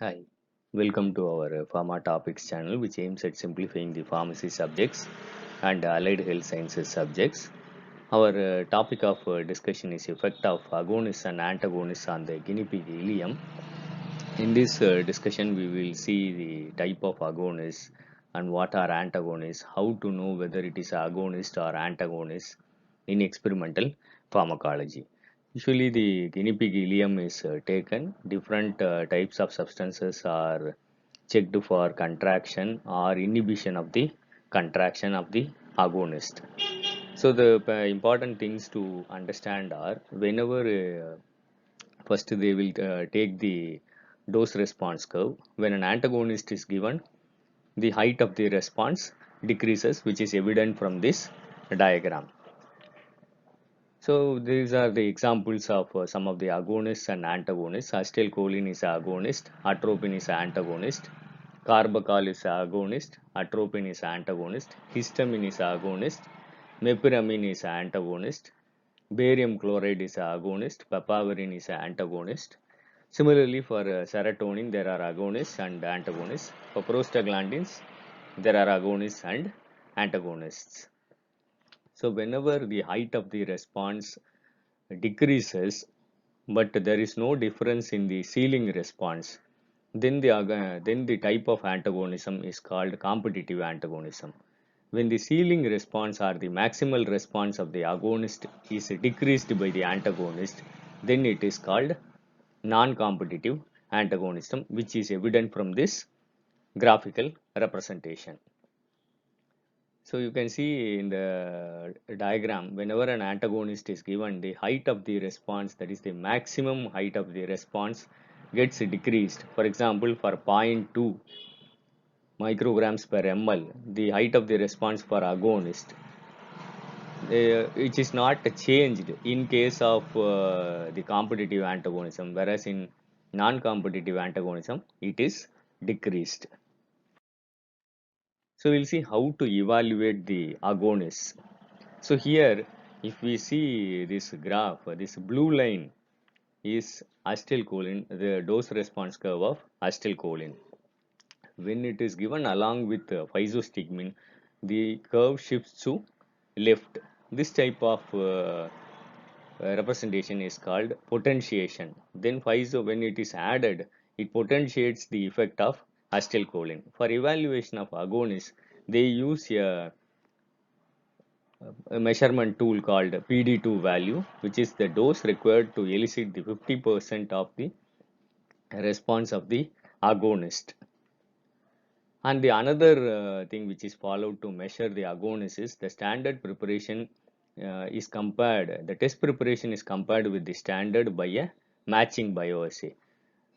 Hi, welcome to our Pharma Topics channel, which aims at simplifying the pharmacy subjects and allied health sciences subjects. Our topic of discussion is effect of agonists and antagonists on the guinea pig ileum. In this discussion, we will see the type of agonists and what are antagonists, how to know whether it is agonist or antagonist in experimental pharmacology. Usually, the guinea pig ileum is taken. Different types of substances are checked for contraction or inhibition of the contraction of the agonist. So, the important things to understand are whenever first they will take the dose response curve. When an antagonist is given, the height of the response decreases, which is evident from this diagram. So these are the examples of some of the agonists and antagonists. Acetylcholine is agonist, atropine is antagonist, carbachol is agonist, atropine is antagonist, histamine is agonist, meperamine is antagonist, barium chloride is agonist, papaverine is antagonist. Similarly, for serotonin, there are agonists and antagonists. For prostaglandins, there are agonists and antagonists. So, whenever the height of the response decreases, but there is no difference in the ceiling response, then the type of antagonism is called competitive antagonism. When the ceiling response or the maximal response of the agonist is decreased by the antagonist, then it is called non-competitive antagonism, which is evident from this graphical representation. So you can see in the diagram, whenever an antagonist is given, the height of the response, that is the maximum height of the response, gets decreased. For example, for 0.2 micrograms per ml, the height of the response for agonist, which is not changed in case of the competitive antagonism, whereas in non-competitive antagonism, it is decreased. So we'll see how to evaluate the agonists. So here, if we see this graph, this blue line is acetylcholine, the dose response curve of acetylcholine. When it is given along with physostigmine, the curve shifts to left. This type of representation is called potentiation. Then physo, when it is added, it potentiates the effect of acetylcholine. For evaluation of agonists, they use a measurement tool called PD2 value, which is the dose required to elicit the 50% of the response of the agonist. And the another thing which is followed to measure the agonist is the standard preparation is compared, the test preparation is compared with the standard by a matching bioassay.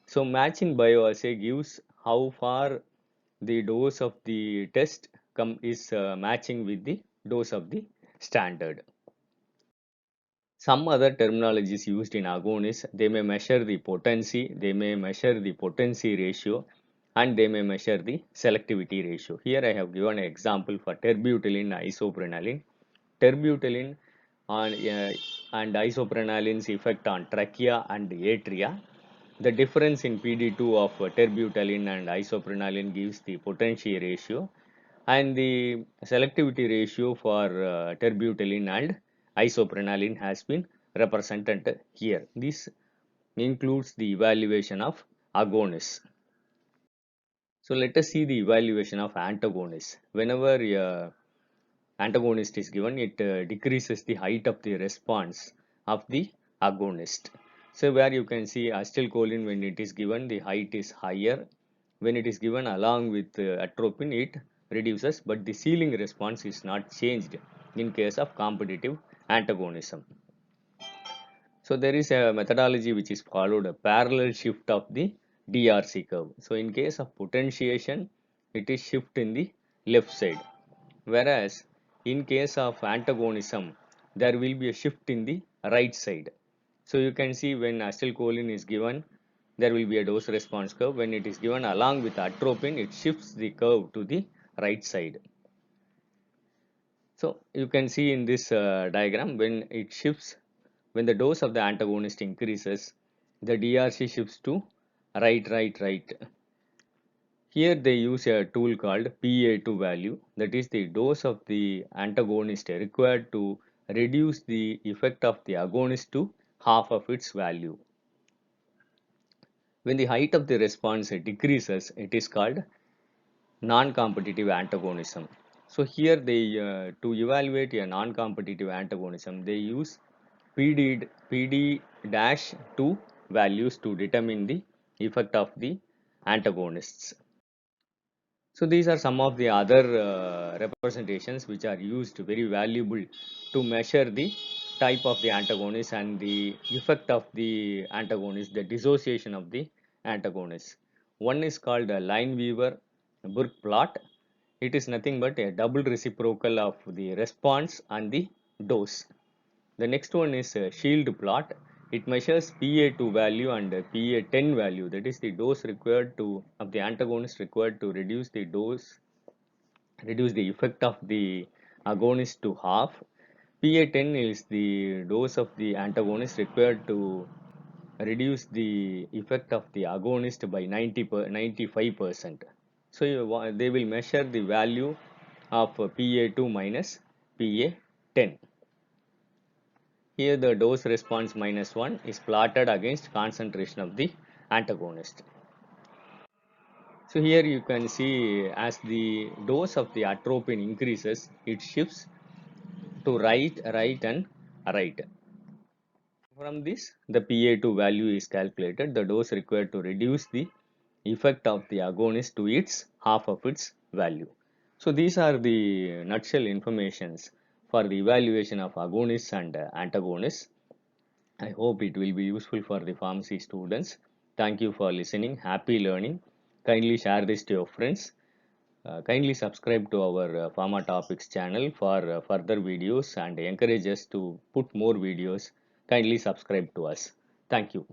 So matching bioassay gives how far the dose of the test is matching with the dose of the standard. Some other terminologies used in agonists, they may measure the potency, they may measure the potency ratio, and they may measure the selectivity ratio. Here I have given an example for terbutaline isoprenaline. Terbutaline on, and isoprenaline's effect on trachea and atria. The difference in PD2 of terbutaline and isoprenaline gives the potency ratio, and the selectivity ratio for terbutaline and isoprenaline has been represented here. This includes the evaluation of agonists. So let us see the evaluation of antagonists. Whenever antagonist is given, it decreases the height of the response of the agonist. So where you can see acetylcholine, when it is given, the height is higher. When it is given along with atropine, it reduces, but the ceiling response is not changed in case of competitive antagonism. So there is a methodology which is followed, a parallel shift of the DRC curve. So in case of potentiation, it is shift in the left side. Whereas in case of antagonism, there will be a shift in the right side. So you can see when acetylcholine is given, there will be a dose response curve. When it is given along with atropine, it shifts the curve to the right side. So you can see in this diagram, when it shifts, when the dose of the antagonist increases, the DRC shifts to Right. Here they use a tool called PA2 value, that is the dose of the antagonist required to reduce the effect of the agonist to half of its value. When the height of the response decreases, it is called non-competitive antagonism. So here they to evaluate a non-competitive antagonism, they use PD dash 2 values to determine the effect of the antagonists. So these are some of the other representations which are used very valuable to measure the type of the antagonist and the effect of the antagonist, the dissociation of the antagonist. One is called a Lineweaver-Burk plot. It is nothing but a double reciprocal of the response and the dose. The next one is a shield plot. It measures PA2 value and PA10 value, that is the dose required to of the antagonist required to reduce the effect of the agonist to half. PA10 is the dose of the antagonist required to reduce the effect of the agonist by 95%. So they will measure the value of PA2 minus PA10. Here the dose response minus 1 is plotted against concentration of the antagonist. So here you can see as the dose of the atropine increases, it shifts to right and right. From this, the PA2 value is calculated, the dose required to reduce the effect of the agonist to its half of its value. So these are the nutshell informations for the evaluation of agonists and antagonists. I hope it will be useful for the pharmacy students. Thank you for listening. Happy learning. Kindly share this to your friends. Kindly subscribe to our Pharma Topics channel for further videos and encourage us to put more videos. Kindly subscribe to us. Thank you.